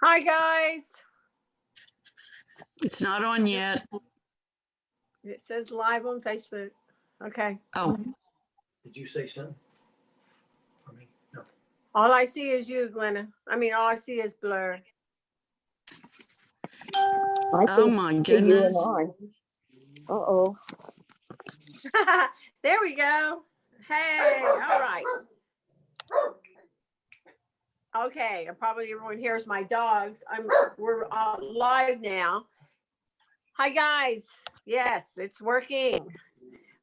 Hi, guys. It's not on yet. It says live on Facebook. Okay. Oh, Did you say something? For me? No. All I see is you, Glenna. I mean, all I see is blur. oh my goodness. Uh-oh. There we go. Hey, all right. Okay, probably everyone hears my dogs. We're live now. Hi, guys. Yes, it's working.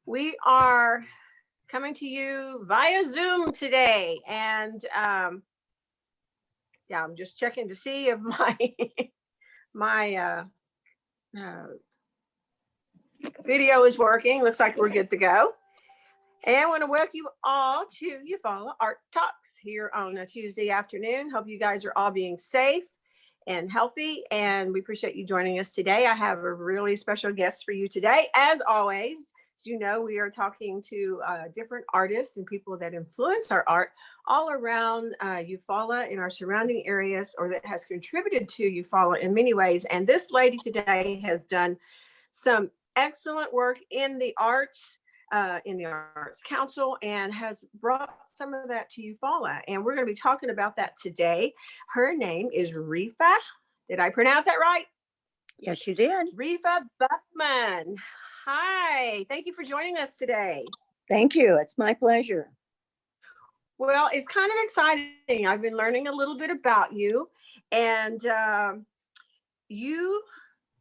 We are coming to you via Zoom today, and yeah, I'm just checking to see if my video is working. Looks like we're good to go. And I want to welcome you all to Eufaula Artalks here on a Tuesday afternoon. Hope you guys are all being safe and healthy, and we appreciate you joining us today. I have a really special guest for you today. As always, as you know, we are talking to different artists and people that influence our art all around Eufaula in our surrounding areas, or that has contributed to Eufaula in many ways. And this lady today has done some excellent work in the arts council, and has brought some of that to Eufaula. And we're going to be talking about that today. Her name is Repha. Did I pronounce that right? Yes, you did. Repha Buckman. Hi, thank you for joining us today. Thank you. It's my pleasure. Well, it's kind of exciting. I've been learning a little bit about you, and you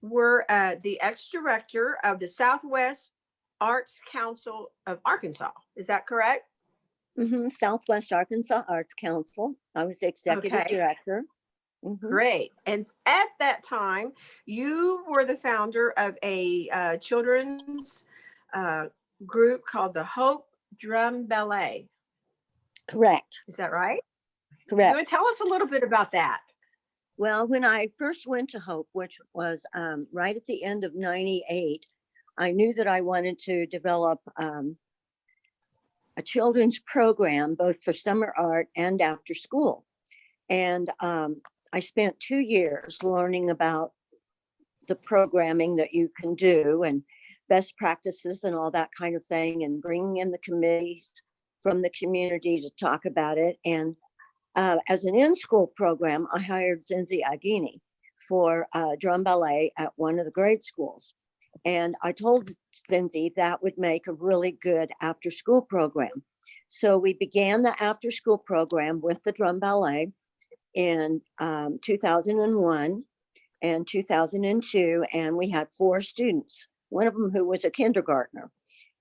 were the ex-director of the Southwest Arts Council of Arkansas. Is that correct? Southwest Arkansas Arts Council. I was executive director. Great. And at that time, you were the founder of a children's group called the Hope Drum Ballet. Correct. Is that right? Correct. You want to tell us a little bit about that? Well, when I first went to Hope, which was right at the end of '98, I knew that I wanted to develop a children's program, both for summer art and after school. And I spent 2 years learning about the programming that you can do and best practices and all that kind of thing, and bringing in the committees from the community to talk about it. And as an in-school program, I hired Zinzi Agini for drum ballet at one of the grade schools. And I told Zinzi that would make a really good after-school program. So we began the after-school program with the drum ballet in 2001 and 2002, and we had 4 students, one of them who was a kindergartner.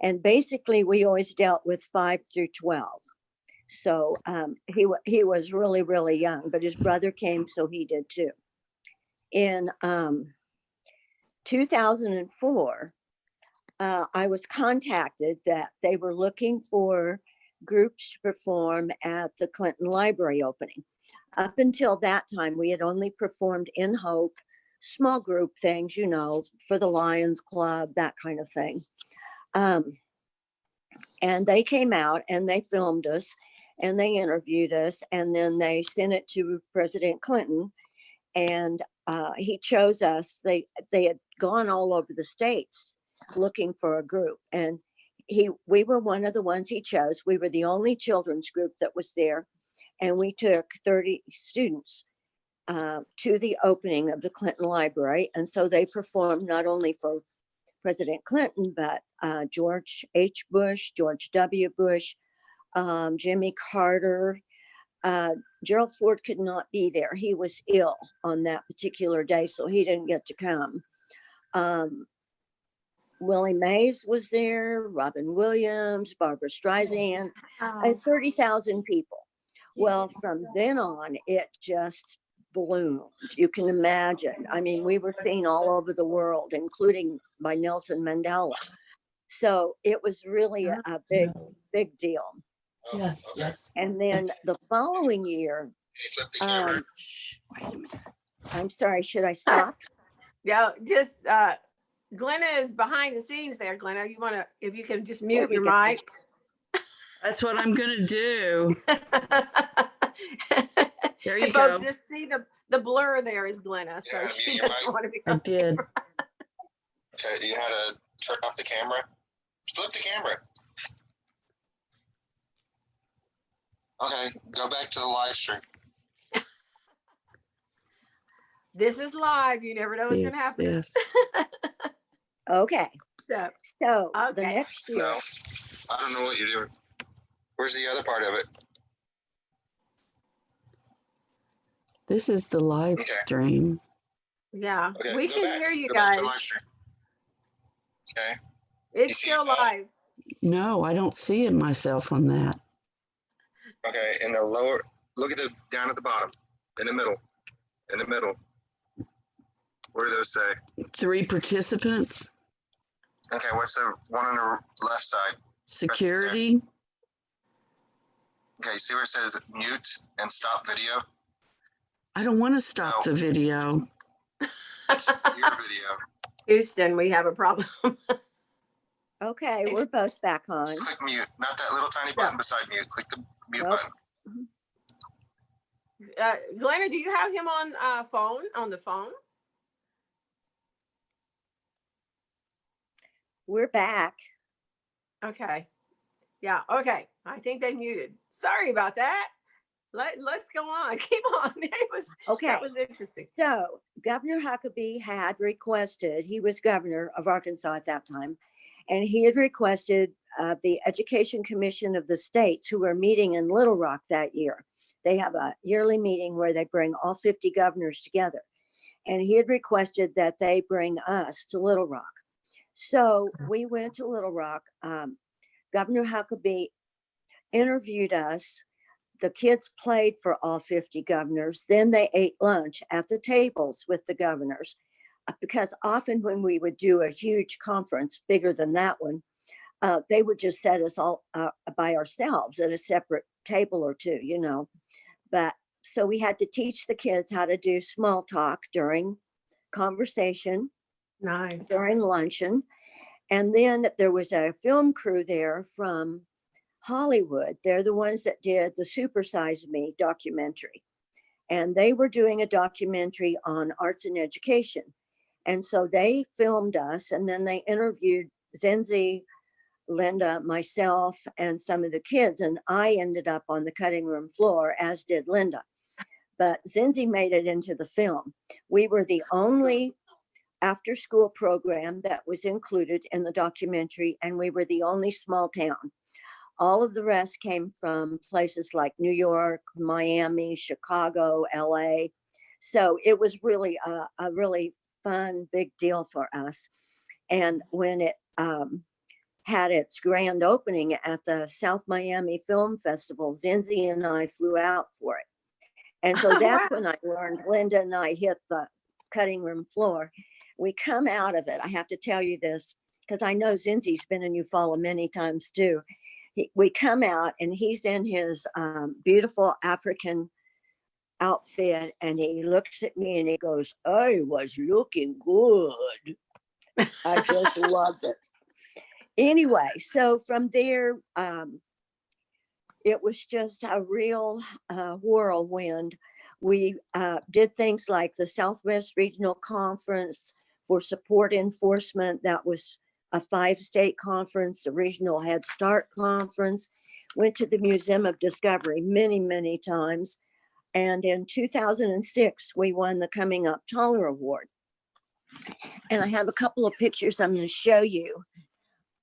And basically, we always dealt with 5 through 12. So he was really, really young, but his brother came, so he did too. In 2004, I was contacted that they were looking for groups to perform at the Clinton Library opening. Up until that time, we had only performed in Hope, small group things, you know, for the Lions Club, that kind of thing. And they came out and they filmed us and they interviewed us, and then they sent it to President Clinton, and he chose us. They had gone all over the states looking for a group, and we were one of the ones he chose. We were the only children's group that was there, and we took 30 students to the opening of the Clinton Library. And so they performed not only for President Clinton, but George H. Bush, George W. Bush, Jimmy Carter. Gerald Ford could not be there. He was ill on that particular day, so he didn't get to come. Willie Mays was there, Robin Williams, Barbara Streisand, 30,000 people. Well, from then on, it just bloomed. You can imagine. I mean, we were seen all over the world, including by Nelson Mandela. So it was really a big, big deal. Yes, yes. And then the following year, I'm sorry, should I stop? Yeah, just Glenna is behind the scenes there. Glenna, you want to, if you can just mute your go. mic. That's what I'm going to do. There you And folks, go. just see the blur there is Glenna, so Yeah, she you doesn't might- want to be I on did. camera. Okay, you had to turn off the camera. Flip the camera. Okay, go back to the live stream. This is live. You never know what's See going to happen. this. Okay, So, so the Okay. next year, No, I don't know what you're doing. Where's the other part of it? This is the live Okay. stream. yeah, Okay, we go can back. hear you Go back to guys. the live stream. Okay. It's You see still it now? live. No, I don't see it myself on that. Okay, in the lower, look at the down at the bottom, in the middle, in the middle. What do those say? 3 participants, Okay, what's the one on the left side? security. Okay, see where it says mute and stop video? I don't want to stop No. the video. Your video. Houston, we have a problem. okay, we're both back on. Just click mute, not that little tiny button beside mute. Click the mute Nope. button. Glenna, do you have him on the phone? We're back. Okay. Yeah. Okay. I think they muted. Sorry about that. Let's go on. Keep on. Okay. That was interesting. So Governor Huckabee had requested, he was governor of Arkansas at that time, and he had requested the Education Commission of the states who were meeting in Little Rock that year. They have a yearly meeting where they bring all 50 governors together. And he had requested that they bring us to Little Rock. So we went to Little Rock. Governor Huckabee interviewed us. The kids played for all 50 governors. Then they ate lunch at the tables with the governors. Because often when we would do a huge conference, bigger than that one, they would just set us all by ourselves at a separate table or two, you know. But so we had to teach the kids how to do small talk during conversation, Nice. during luncheon. And then there was a film crew there from Hollywood. They're the ones that did the Super Size Me documentary. And they were doing a documentary on arts and education. And so they filmed us, and then they interviewed Zenzi, Linda, myself, and some of the kids. And I ended up on the cutting room floor, as did Linda. But Zenzi made it into the film. We were the only after school program that was included in the documentary, and we were the only small town. All of the rest came from places like New York, Miami, Chicago, LA. So it was really a really fun, big deal for us. And when it had its grand opening at the South Miami Film Festival, Zenzi and I flew out for it. And so that's when I learned Linda and I hit the cutting room floor. We come out of it. I have to tell you this because I know Zenzi's been in Eufaula many times too. We come out and he's in his beautiful African outfit, and he looks at me and he goes, "I was looking good." I just loved it. Anyway, so from there, it was just a real whirlwind. We did things like the Southwest Regional Conference for Support Enforcement. That was a 5-state conference, the Regional Head Start Conference. Went to the Museum of Discovery many, many times. And in 2006, we won the Coming Up Taller Award. And I have a couple of pictures I'm going to show you.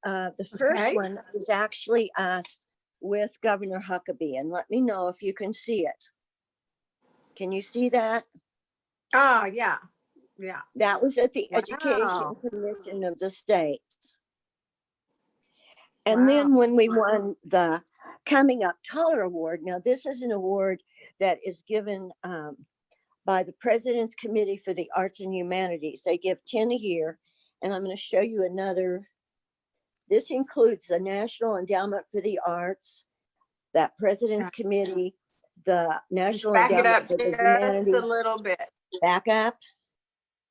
The first Okay. one was actually us with Governor Huckabee. And let me know if you can see it. Can you see that? Oh, yeah. Yeah. That was at the Wow. Education Commission of the states. And then when we won the Coming Up Taller Award, now this is an award that is given by the President's Committee for the Arts and Humanities. They give 10 a year. And I'm going to show you another. This includes the National Endowment for the Arts, that President's Committee, the National Back it up Endowment for the just a Humanities. little bit. Back up.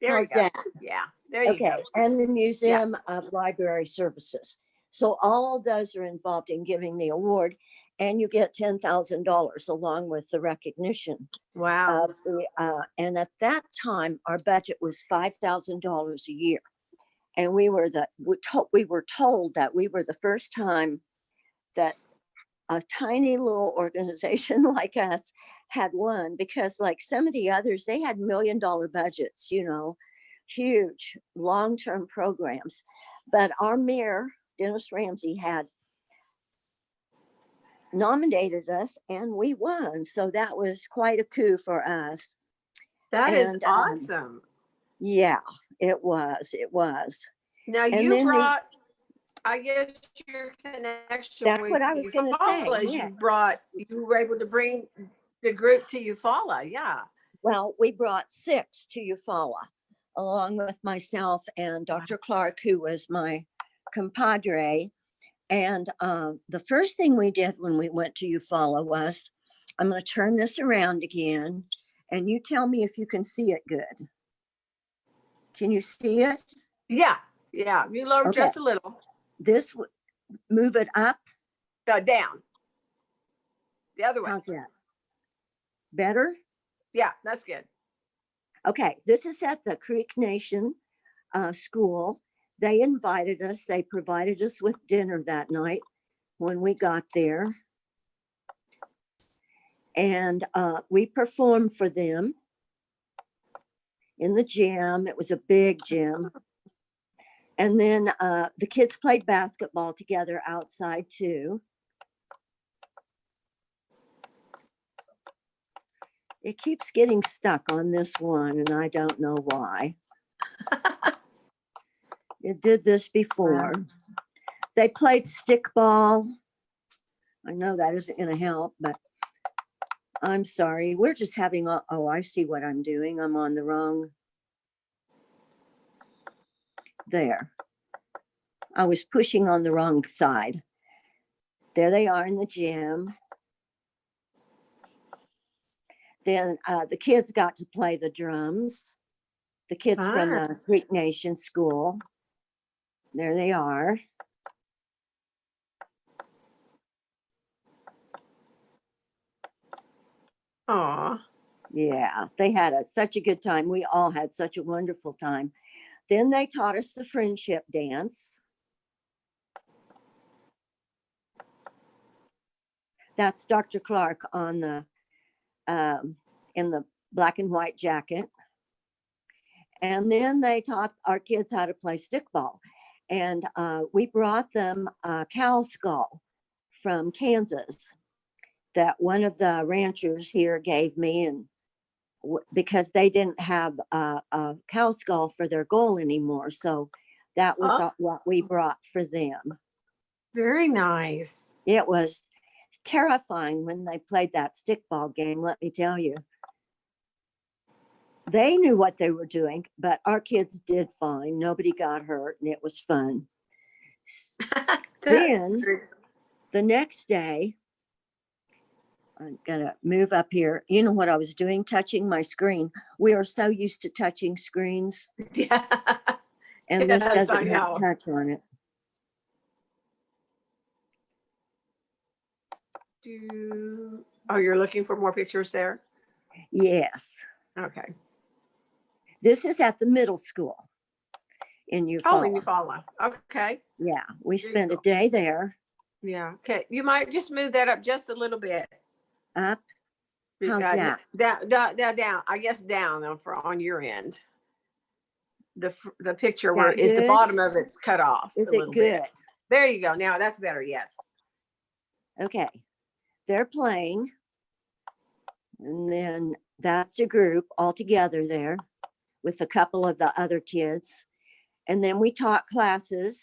There How's you go. that? Yeah. There you Okay, go. and the Museum Yes. of Library Services. So all of those are involved in giving the award. and you get $10,000 along with the recognition Wow. of the, and at that time, our budget was $5,000 a year. And we were told that we were the first time that a tiny little organization like us had won, because like some of the others, they had $1 million budgets, you know, huge long-term programs. But our mayor, Dennis Ramsey, had nominated us and we won. So that was quite a coup for us. That is And, awesome. Yeah, it was. Now and you then brought, I guess your connection That's with what I was gonna say, Eufaula is yeah. you were able to bring the group to Eufaula. Yeah. Well, we brought 6 to Eufaula, along with myself and Dr. Clark, who was my compadre. And the first thing we did when we went to Eufaula was, I'm going to turn this around again, and you tell me if you can see it good. Can you see it? Yeah. Yeah. You lower Okay. just a little. This, move it up. Down. The other way. How's that? Better? Yeah, that's good. Okay, this is at the Creek Nation school. They invited us, they provided us with dinner that night when we got there. And we performed for them in the gym. It was a big gym. And then the kids played basketball together outside too. It keeps getting stuck on this one and I don't know why. It did this before. They played stickball. I know that isn't going to help, but I'm sorry. We're just having oh, I see what I'm doing. I'm on the wrong. There. I was pushing on the wrong side. There they are in the gym. Then the kids got to play the drums. The kids from the Creek Nation school. There they are. Aw. Yeah, they had such a good time. We all had such a wonderful time. Then they taught us the friendship dance. That's Dr. Clark on the in the black and white jacket. And then they taught our kids how to play stickball. And we brought them a cow skull from Kansas that one of the ranchers here gave me, and because they didn't have a cow skull for their goal anymore. So that was what we brought for them. Very nice. It was terrifying when they played that stickball game, let me tell you. They knew what they were doing, but our kids did fine. Nobody got hurt and it was fun. Then the next day, I'm gonna move up here. You know what I was doing? Touching my screen. We are so used to touching screens. Yeah. And this Yes, doesn't I have know. touch on it. Oh, you're looking for more pictures there? Yes. Okay. This is at the middle school in Eufaula. Oh, in Eufaula. Okay. Yeah, we There you spent a go. day there. Yeah. Okay. You might just move that up just a little bit. Up. How's that? Down. I guess down on your end. The picture where That is the good? bottom of it's cut off. Is a it little good? bit. There you go. Now that's better. Yes. Okay. They're playing. And then that's a group all together there with a couple of the other kids. And then we taught classes.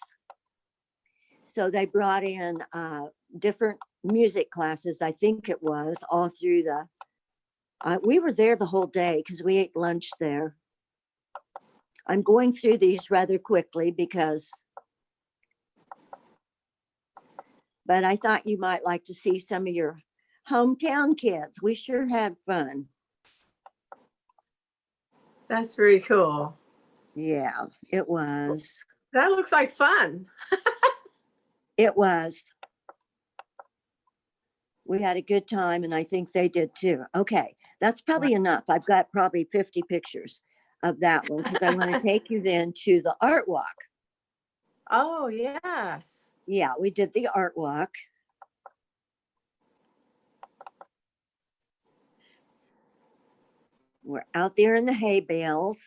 So they brought in different music classes, I think it was, all through we were there the whole day because we ate lunch there. I'm going through these rather quickly but I thought you might like to see some of your hometown kids. We sure had fun. That's very cool. Yeah, it was. That looks like fun. It was. We had a good time, and I think they did too. Okay, that's probably enough. I've got probably 50 pictures of that one because I want to take you then to the art walk. Oh, yes. Yeah, we did the art walk. We're out there in the hay bales.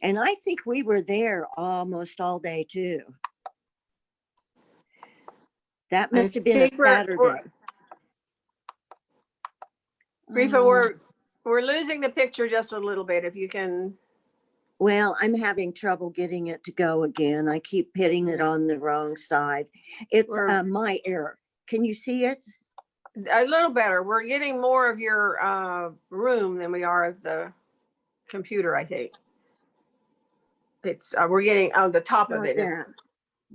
And I think we were there almost all day too. That must have been a think we're- Saturday. Repha, we're losing the picture just a little bit. If you can. Well, I'm having trouble getting it to go again. I keep hitting it on the wrong side. It's my error. Can you see it? A little better. We're getting more of your room than we are of the computer, I think. It's we're getting on the top of it. It's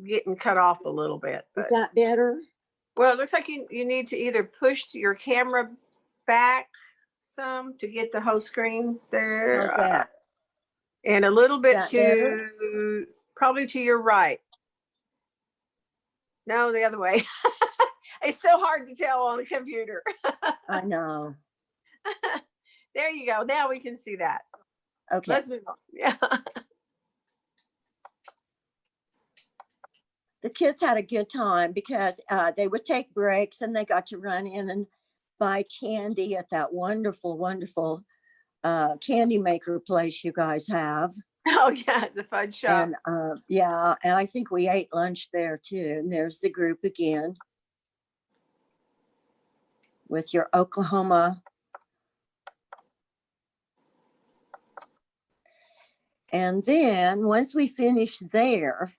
getting cut off a little bit. Is that better? Well, it looks like you need to either push your camera back some to get the whole screen there. How's that? And a little bit Is that better? probably to your right. No, the other way. It's so hard to tell on the computer. I know. There you go. Now we can see that. Okay. Let's move on. Yeah. The kids had a good time because they would take breaks and they got to run in and buy candy at that wonderful, wonderful candy maker place you guys have. Oh yeah, the fudge shop. And yeah, and I think we ate lunch there too. And there's the group again with your Oklahoma. And then once we finished there,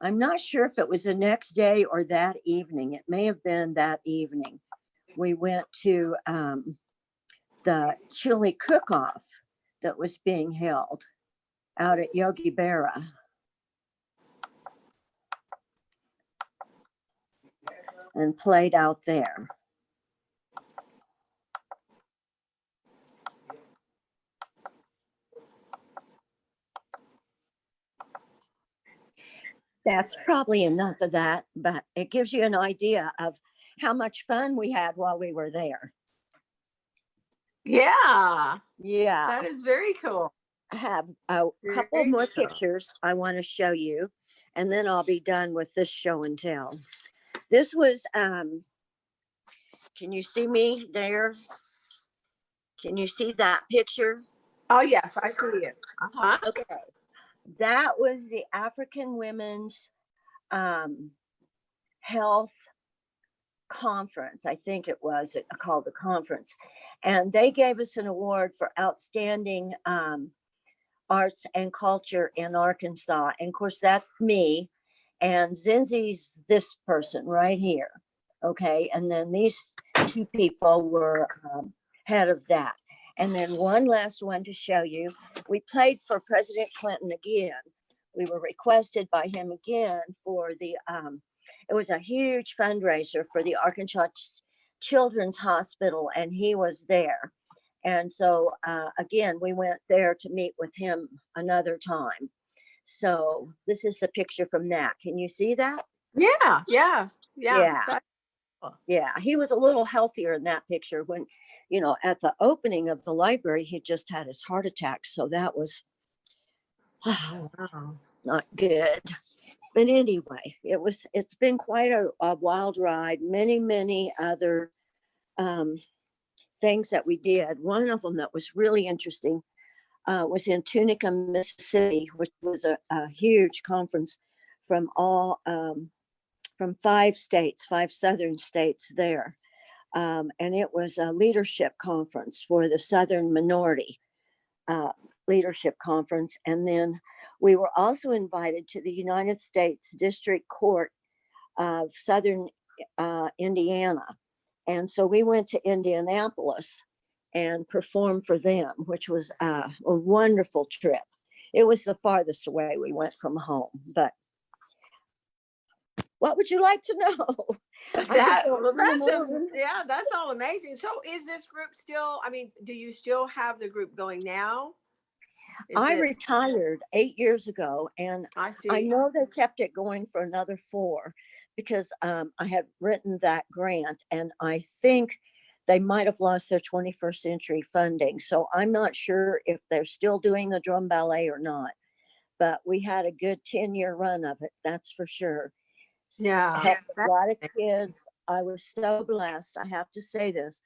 I'm not sure if it was the next day or that evening. It may have been that evening. We went to the chili cook-off that was being held out at Yogi Berra. And played out there. That's probably enough of that, but it gives you an idea of how much fun we had while we were there. Yeah. Yeah. That is very cool. I have a couple more pictures I want to show you, and then I'll be done with this show and tell. This was, can you see me there? Can you see that picture? Oh yes, I see it. Uh-huh. Okay. That was the African Women's Health Conference. I think it was called the conference. And they gave us an award for outstanding arts and culture in Arkansas. And of course, that's me. And Zinzi's this person right here. Okay. And then these two people were head of that. And then one last one to show you. We played for President Clinton again. We were requested by him again for the, it was a huge fundraiser for the Arkansas Children's Hospital, and he was there. And so again, we went there to meet with him another time. So this is a picture from that. Can you see that? Yeah. Yeah, he was a little healthier in that picture when, you know, at the opening of the library, he just had his heart attack. So that was not good. But anyway, it's been quite a wild ride. Many other things that we did. One of them that was really interesting was in Tunica, Mississippi, which was a huge conference from from 5 states, 5 southern states there. And it was a leadership conference for the Southern Minority Leadership Conference. And then we were also invited to the United States District Court of Southern Indiana. And so we went to Indianapolis and performed for them, which was a wonderful trip. It was the farthest away we went from home, but what would you like to know? That's all amazing. So is this group still, I mean, do you still have the group going now? I retired 8 years ago, and I see. I know they kept it going for another 4, because I had written that grant, and I think they might have lost their 21st century funding. So I'm not sure if they're still doing the drum ballet or not, but we had a good 10-year run of it, that's for sure. Yeah, Had a that's lot of kids. I was so blessed. I have to say this.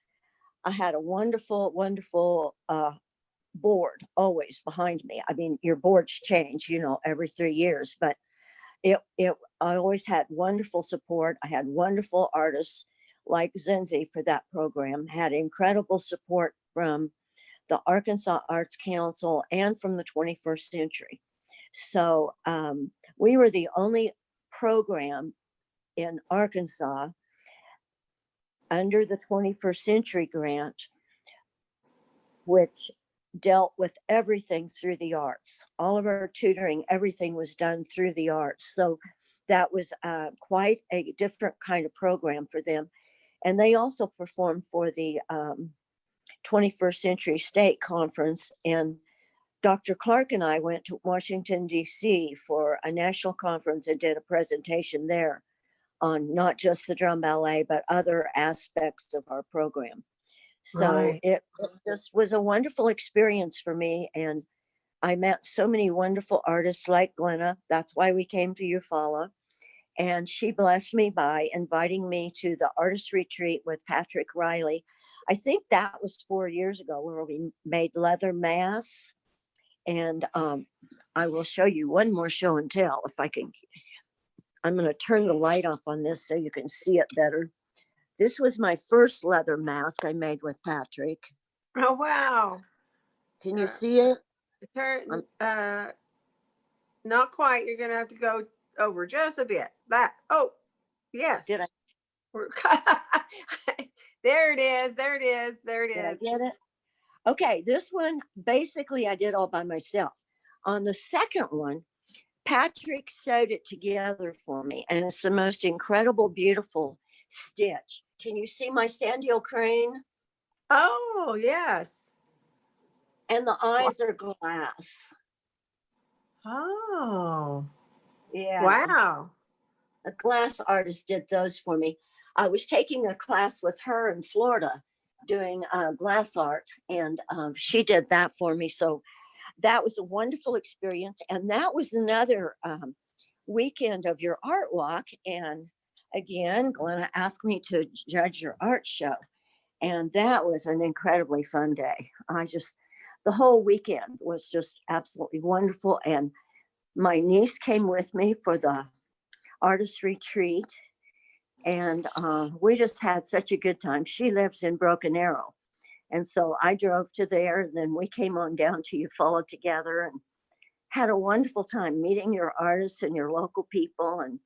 I had a wonderful, wonderful board always behind me. I mean, your boards change, every 3 years, but I always had wonderful support. I had wonderful artists like Zinzi for that program, had incredible support from the Arkansas Arts Council and from the 21st Century. So we were the only program in Arkansas under the 21st Century grant, which dealt with everything through the arts. All of our tutoring, everything was done through the arts. So that was quite a different kind of program for them. And they also performed for the 21st Century State Conference. And Dr. Clark and I went to Washington, D.C. for a national conference and did a presentation there on not just the drum ballet, but other aspects of our program. So right. it just was a wonderful experience for me. And I met so many wonderful artists like Glenna. That's why we came to Eufaula. And she blessed me by inviting me to the artist retreat with Patrick Riley. I think that was 4 years ago, where we made leather masks. And I will show you one more show and tell if I can. I'm going to turn the light off on this so you can see it better. This was my first leather mask I made with Patrick. Oh, wow. Can you see it? Turn, not quite. You're going to have to go over just a bit. Oh, yes. Did I, There it is. There it is. There it did I is. get it? Okay, this one, basically I did all by myself. On the second one, Patrick sewed it together for me, and it's the most incredible, beautiful stitch. Can you see my sandhill crane? Oh, yes. And the eyes are glass. Oh, Yeah. wow. A glass artist did those for me. I was taking a class with her in Florida doing glass art, and she did that for me. So that was a wonderful experience. And that was another weekend of your art walk. And again, Glenna asked me to judge your art show. And that was an incredibly fun day. The whole weekend was just absolutely wonderful. And my niece came with me for the artist retreat. And we just had such a good time. She lives in Broken Arrow. And so I drove to there, and then we came on down to Eufaula together and had a wonderful time meeting your artists and your local people and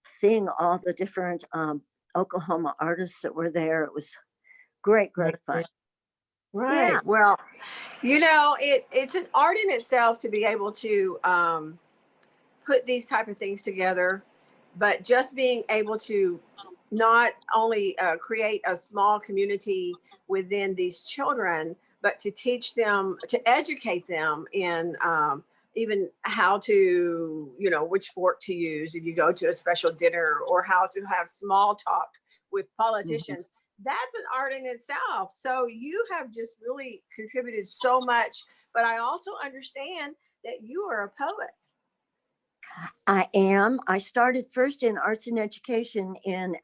seeing all the different Oklahoma artists that were there. It was great fun. Right. Yeah. Well, it's an art in itself to be able to put these type of things together, but just being able to not only create a small community within these children, but to teach them, to educate them in even how to, which fork to use if you go to a special dinner, or how to have small talk with politicians. That's an art in itself. So you have just really contributed so much, but I also understand that you are a poet. I am. I started first in arts and education in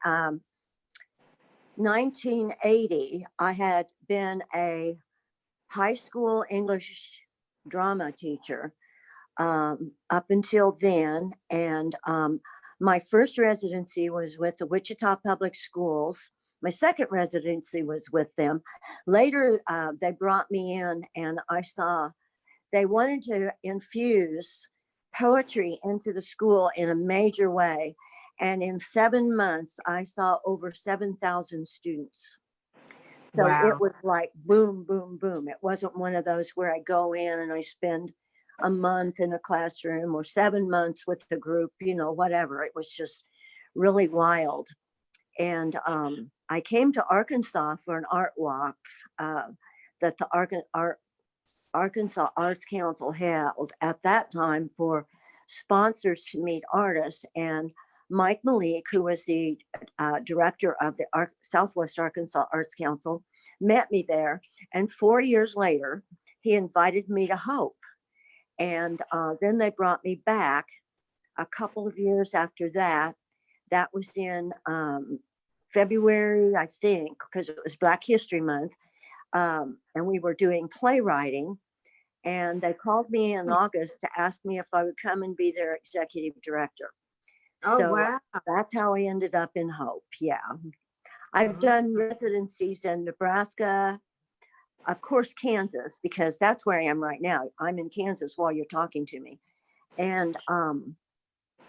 1980. I had been a high school English drama teacher up until then. And my first residency was with the Wichita Public Schools. My second residency was with them. Later, they brought me in, and I saw they wanted to infuse poetry into the school in a major way. And in 7 months, I saw over 7,000 students. So Wow. It was like boom, boom, boom. It wasn't one of those where I go in and I spend a month in a classroom or 7 months with the group, whatever. It was just really wild. And I came to Arkansas for an art walk that the Arkansas Arts Council held at that time for sponsors to meet artists. And Mike Malik, who was the director of the Southwest Arkansas Arts Council, met me there. And 4 years later, he invited me to Hope. And then they brought me back a couple of years after that. That was in February, I think, because it was Black History Month. And we were doing playwriting. And they called me in August to ask me if I would come and be their executive director. Oh, So wow. that's how I ended up in Hope. Yeah. I've done residencies in Nebraska, of course, Kansas, because that's where I am right now. I'm in Kansas while you're talking to me, and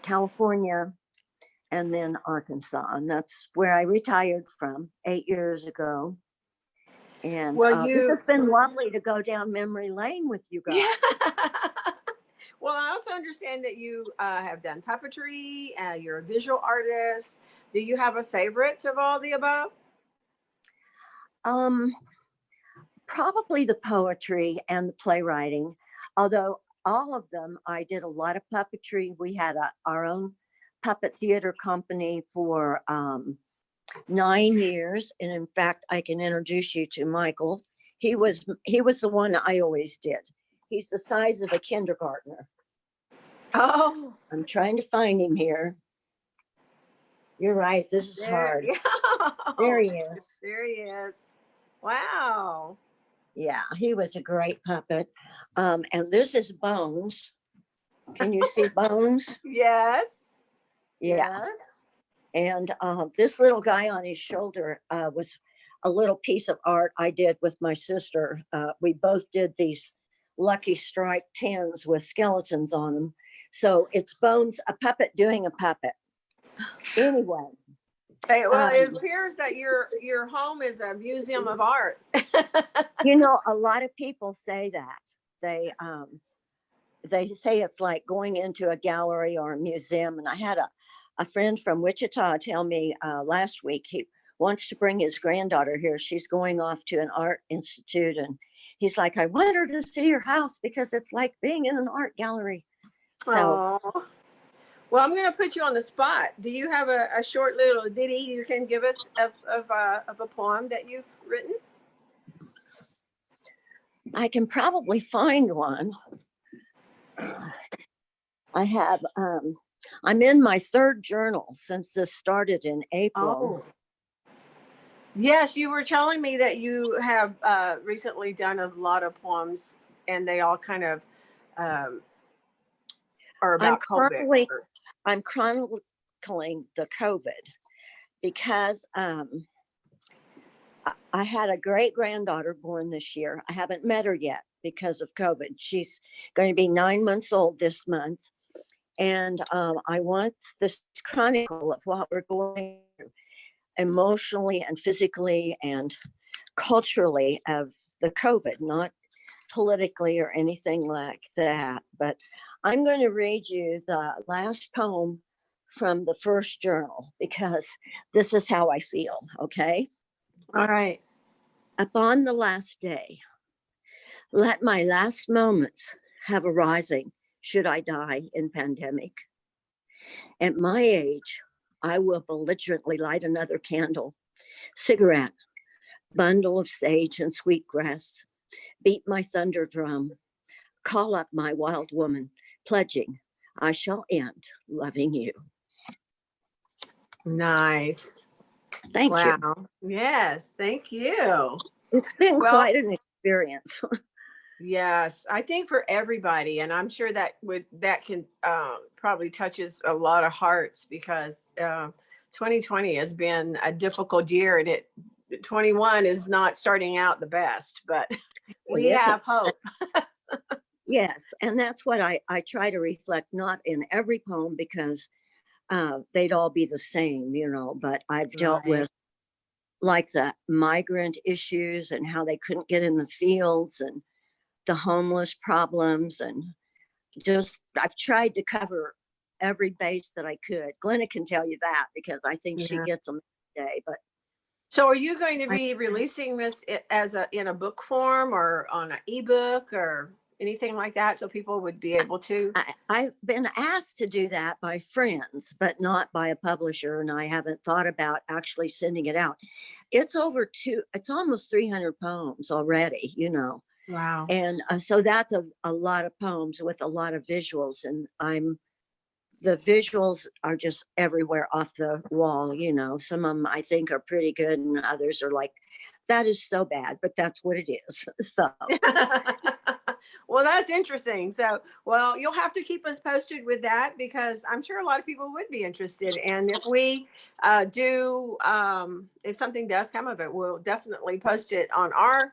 California, and then Arkansas. And that's where I retired from 8 years ago. And Well, this has been lovely to go down memory lane with you guys. Yeah. Well, I also understand that you have done puppetry. You're a visual artist. Do you have a favorite of all the above? Probably the poetry and the playwriting, although all of them, I did a lot of puppetry. We had our own puppet theater company for 9 years. And in fact, I can introduce you to Michael. He was the one I always did. He's the size of a kindergartner. Oh, I'm trying to find him here. You're right. This is hard. There he is. There he is. Wow. Yeah, he was a great puppet. And this is Bones. Can you see Bones? Yes. Yeah. Yes. And this little guy on his shoulder was a little piece of art I did with my sister. We both did these Lucky Strike tins with skeletons on them. So it's Bones, a puppet doing a puppet. Anyway. Hey, well, it appears that your home is a museum of art. You know, a lot of people say that. They say it's like going into a gallery or a museum. And I had a friend from Wichita tell me last week he wants to bring his granddaughter here. She's going off to an art institute, and he's like, I want her to see your house because it's like being in an art gallery. So, well, I'm going to put you on the spot. Do you have a short little ditty you can give us of a poem that you've written? I can probably find one. I have, I'm in my third journal since this started in April. Oh. Yes, you were telling me that you have recently done a lot of poems, and they all kind of are about COVID. I'm chronicling the COVID because I had a great granddaughter born this year. I haven't met her yet because of COVID. She's going to be 9 months old this month. And I want this chronicle of what we're going through emotionally and physically and culturally of the COVID, not politically or anything like that. But I'm going to read you the last poem from the first journal because this is how I feel, okay? All right. Upon the last day, let my last moments have a rising should I die in pandemic. At my age, I will belligerently light another candle, cigarette, bundle of sage and sweetgrass, beat my thunder drum, call up my wild woman, pledging I shall end loving you. Nice. Thank you. Wow. Yes, thank you. It's been quite an experience. Yes, I think for everybody, and I'm sure that can probably touches a lot of hearts because 2020 has been a difficult year, and 21 is not starting out the best, but we have hope. Yes, and that's what I try to reflect, not in every poem because they'd all be the same, you know, but I've dealt with like the migrant issues and how they couldn't get in the fields and the homeless problems, and just I've tried to cover every base that I could. Glenna can tell you that because I think she gets them every day. But so, are you going to be releasing this as in a book form or on an ebook or anything like that, so people would be able to? I've been asked to do that by friends, but not by a publisher, and I haven't thought about actually sending it out. It's it's almost 300 poems already, you know. Wow. And so that's a lot of poems with a lot of visuals, and the visuals are just everywhere off the wall, you know. Some of them I think are pretty good, and others are like, that is so bad, but that's what it is. So Well, that's interesting. So, well, you'll have to keep us posted with that, because I'm sure a lot of people would be interested. And if we if something does come of it, we'll definitely post it on our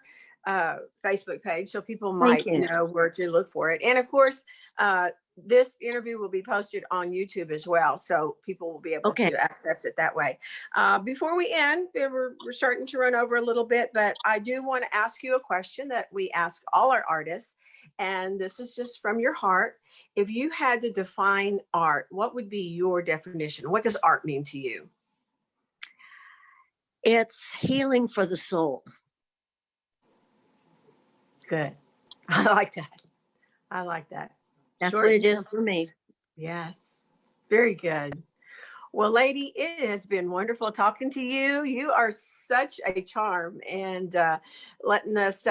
Facebook page, so people might you. know where to look for it. And of course, this interview will be posted on YouTube as well, so people will be able Okay. to access it that way. Before we end, we're starting to run over a little bit, but I do want to ask you a question that we ask all our artists, and this is just from your heart. If you had to define art, what would be your definition? What does art mean to you? It's healing for the soul. Good. I like that. I like that. That's Short what and it is simple. for me. Yes. Very good. Well, lady, it has been wonderful talking to you. You are such a charm, and letting us,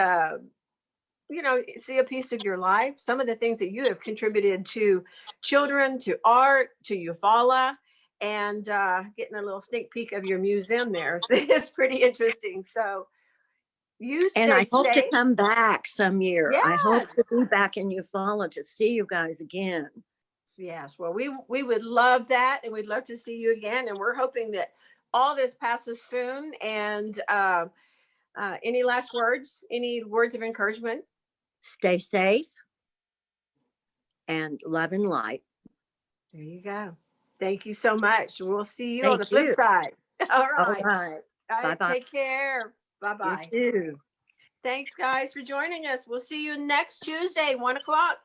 see a piece of your life, some of the things that you have contributed to children, to art, to Eufaula, and getting a little sneak peek of your museum there. So it's pretty interesting. So you And stay I hope to safe. come back some year. I hope to Yes. be back in Eufaula to see you guys again. Yes, well, we would love that, and we'd love to see you again. And we're hoping that all this passes soon. And any last words? Any words of encouragement? Stay safe and love and light. There you go. Thank you so much. We'll see you on Thank the flip you. side. All All right. right. All right. Bye-bye. Take care. Bye You bye. too. Thanks, guys, for joining us. We'll see you next Tuesday, 1 o'clock.